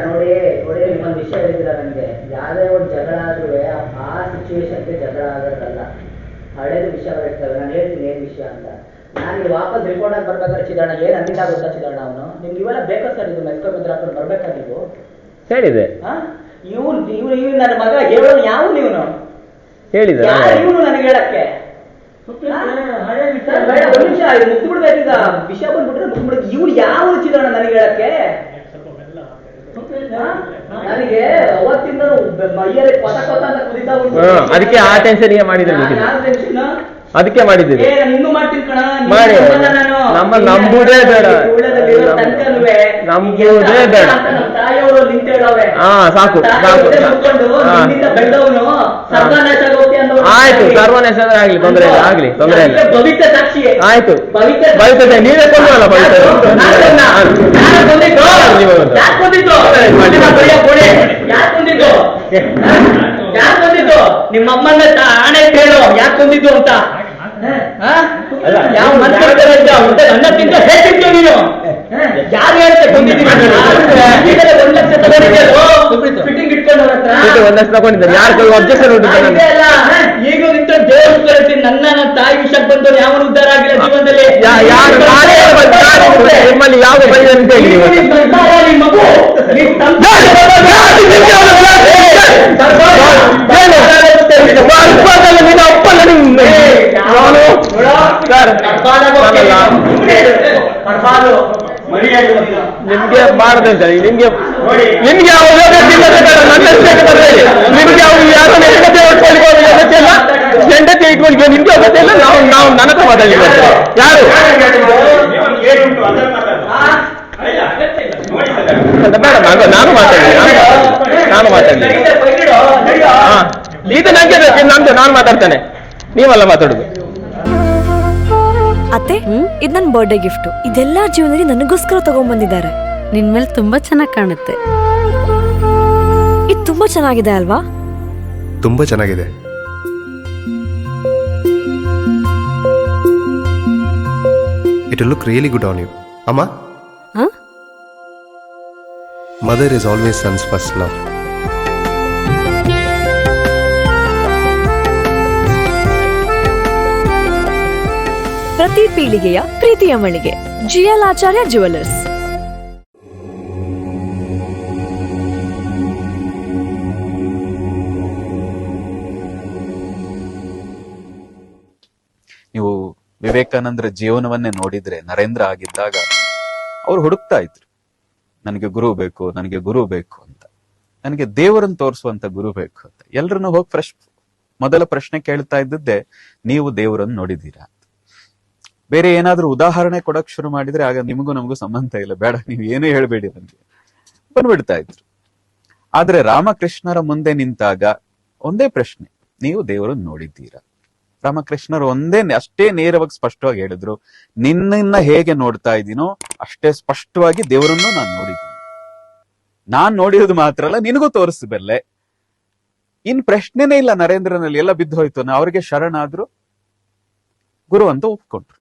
ನೋಡಿ ನೋಡಿ ನಿಮ್ಮೊಂದು ವಿಷಯ ಹೇಳಿದಿರ ನನಗೆ, ಯಾವ್ದೇ ಒಂದು ಜಗಳ ಆದ್ರೂ ಆ ಸಿಚುವೇಶನ್ಗೆ ಜಗಳ ಆಗೋದಲ್ಲ, ಹಳೇದು ವಿಷಯಗಳು ಇರ್ತವೆ. ನಾನು ಹೇಳ್ತೀನಿ ಏನ್ ವಿಷಯ ಅಂತ. ನಾನು ಇಲ್ಲಿ ವಾಪಸ್ ರಿಪೋರ್ಟ್ ಆಗಿ ಬರ್ಬೇಕಾದ್ರೆ ಚಿದಾಣ ಏನ್ ಅಂದಿದ್ದಾಗುತ್ತಾ ಚಿದಾಣ ಅವನು, ನಿಮ್ಗೆ ಇವೆಲ್ಲ ಬೇಕಾ ಸರ್? ಇದು ಮೆಸ್ಕೋ ಮಿತ್ರ ಹಾಕೊಂಡು ಬರ್ಬೇಕಾ ನೀವು? ಹೇಳಿದೆ ಇವನು ಇವನು ಇವನು ನನ್ನ ಮಗ ಹೇಳೋನು ಯಾವ ಇವನು ಹೇಳಿದ ಇವನು ನನಗೆ ಹೇಳಕ್ಕೆ ಒಂದು ನಿಮಿಷ ಮುಗ್ದು ಬಿಡ್ಬೇಕೀಗ, ವಿಷಯ ಬಂದ್ಬಿಟ್ರೆ ಮುಗ್ದು ಬಿಡ. ಇವ್ರು ಯಾವ ಚಿದಾಣ ನನಗೆ ಹೇಳಕ್ಕೆ? ನನಗೆ ಅವತ್ತಿಂದ ಮೈಯಲ್ಲಿ ಕೊತ ಕೊತ ಅಂತ ಕುದಿತಾ ಉಂಟು. ಅದಕ್ಕೆ ಆ ಟೆನ್ಷನ್ ಮಾಡಿದ್ರೆ ಅದಕ್ಕೆ ಮಾಡಿದ್ದೀವಿ. ಇನ್ನೂ ಮಾಡ್ತೀನಿ ಕಣ, ನಮ್ಮ ನಂಬುದೇ ಬೇಡ, ನಂಬುದೇ ಬೇಡ. ತಾಯಿಯವರು ನಿಂತೇಳವೆ ಸಾಕು ಸಾಕು. ಆಯ್ತು, ಸರ್ವನಾಶ ಆಗ್ಲಿ, ತೊಂದರೆ ಇಲ್ಲ, ಆಗ್ಲಿ, ತೊಂದರೆ ಇಲ್ಲ. ಪವಿತ್ರ ಸಾಕ್ಷಿ ಆಯ್ತು, ಪವಿತ್ರ ನೀವೇ ಕೊಂಡಲ್ಲ, ಪವಿತ್ರ ನಿಮ್ಮಮ್ಮನ ಆಣೆ ಕೇಳು ಯಾಕೆ ಕೊಂದಿದ್ದು ಅಂತ. ಯಾವ ಅನ್ನ ತಿಂತ ಹೇಳ್ತಿದ್ಯೋ ನೀನು? ಯಾರು ಹೇಳ್ತೆ ಕೊಂದಿದ್ದೀನಿ? 1 ಲಕ್ಷ ಫಿಟ್ಟಿಂಗ್ ಇಟ್ಕೊಂಡು ಅವ್ರ ಹತ್ರ 1 ಲಕ್ಷ ತಗೊಂಡಿದ್ದಾರೆ. ಯಾರು ಅಬ್ಜೆಕ್ಷನ್ ಅಲ್ಲ, ಈಗ ನಿಂತ ದೇವ್ರ ಕರಿತೀನಿ. ನನ್ನ ತಾಯಿ ವಿಷಯಕ್ಕೆ ಬಂದವರು ಯಾವನು ಉದ್ಧಾರ ಆಗಿಲ್ಲ ಜೀವನದಲ್ಲಿ. ನಿಮ್ಮಲ್ಲಿ ಯಾವ ಬಂದಿದೆ ಅಂತ ಹೇಳಿ ಮಗು ನಿಮ್ಗೆ ಮಾಡಿದೆ ಸರ್, ನಿಮ್ಗೆ ನಿಮ್ಗೆ ನಿಮ್ಗೆ ಅವ್ರು ಯಾರೋ ಹೆಂಡತಿ ಇಟ್ಕೊಳ್ಳಿ ಅಗತ್ಯಲ್ಲ, ಹೆಂಡತಿ ಇಟ್ಕೊಳ್ಳಿ ನಿಮ್ಗೆ ಅಗತ್ಯಲ್ಲ. ನಾವು ನನ್ನ ಹತ್ರ ಮಾತಾಡಿ ಯಾರು ಬೇಡ, ನಾನು ಮಾತಾಡಿ ಇದು ನಂಗೆ ನಮ್ದು, ನಾನು ಮಾತಾಡ್ತೇನೆ, ನೀವಲ್ಲ ಮಾತಾಡುದು. ಅತ್ತೆ, ಇದು ನನ್ನ ಬರ್ಡೇ ಗಿಫ್ಟ್. ಇದೆಲ್ಲ ಜೀವನದಲ್ಲಿ ನನಗೋಸ್ಕರ ತಗೊಂಡ್ಬಂದಿದ್ದಾರೆ. ನಿನ್ ಮೇಲೆ ತುಂಬಾ ಚೆನ್ನಾಗಿ ಕಾಣುತ್ತೆ. ಇದು ತುಂಬಾ ಚೆನ್ನಾಗಿದೆ ಅಲ್ವಾ? ತುಂಬಾ ಚೆನ್ನಾಗಿದೆ. It will look really good on you. Amma? Huh? Mother is always son's first love. ಪ್ರತಿ ಪೀಳಿಗೆಯ ಪ್ರೀತಿಯ ಮಳಿಗೆ GL ಆಚಾರ್ಯ ಜುವೆಲ್ಲರ್ಸ್. ನೀವು ವಿವೇಕಾನಂದರ ಜೀವನವನ್ನೇ ನೋಡಿದ್ರೆ, ನರೇಂದ್ರ ಆಗಿದ್ದಾಗ ಅವ್ರು ಹುಡುಕ್ತಾ ಇದ್ರು, ನನಗೆ ಗುರು ಬೇಕು, ನನಗೆ ಗುರು ಬೇಕು ಅಂತ, ನನಗೆ ದೇವರನ್ನು ತೋರಿಸುವಂತ ಗುರು ಬೇಕು ಅಂತ. ಎಲ್ರನ್ನು ಹೋಗಿ ಮೊದಲ ಪ್ರಶ್ನೆ ಕೇಳ್ತಾ ಇದ್ದದ್ದೇ, ನೀವು ದೇವರನ್ನು ನೋಡಿದ್ದೀರಾ? ಬೇರೆ ಏನಾದ್ರೂ ಉದಾಹರಣೆ ಕೊಡಕ್ ಶುರು ಮಾಡಿದ್ರೆ ಆಗ ನಿಮಗೂ ನಮಗೂ ಸಂಬಂಧ ಇಲ್ಲ, ಬೇಡ ನೀವು ಏನು ಹೇಳ್ಬೇಡಿ ನನ್ಗೆ ಬಂದ್ಬಿಡ್ತಾ ಇದ್ರು. ಆದ್ರೆ ರಾಮಕೃಷ್ಣರ ಮುಂದೆ ನಿಂತಾಗ ಒಂದೇ ಪ್ರಶ್ನೆ, ನೀವು ದೇವರನ್ನು ನೋಡಿದ್ದೀರಾ? ರಾಮಕೃಷ್ಣರು ಅಷ್ಟೇ ನೇರವಾಗಿ ಸ್ಪಷ್ಟವಾಗಿ ಹೇಳಿದ್ರು, ನಿನ್ನ ಹೇಗೆ ನೋಡ್ತಾ ಇದ್ದೀನೋ ಅಷ್ಟೇ ಸ್ಪಷ್ಟವಾಗಿ ದೇವರನ್ನು ನಾನು ನೋಡಿದ್ದೀನಿ. ನಾನ್ ನೋಡಿರೋದು ಮಾತ್ರ ಅಲ್ಲ, ನಿನಗೂ ತೋರಿಸಬಲ್ಲೆ. ಇನ್ ಪ್ರಶ್ನೆನೇ ಇಲ್ಲ ನರೇಂದ್ರನಲ್ಲಿ, ಎಲ್ಲ ಬಿದ್ದು ಹೋಯ್ತು. ಅವ್ರಿಗೆ ಶರಣಾದ್ರು, ಗುರು ಅಂತ ಒಪ್ಕೊಂಡ್ರು.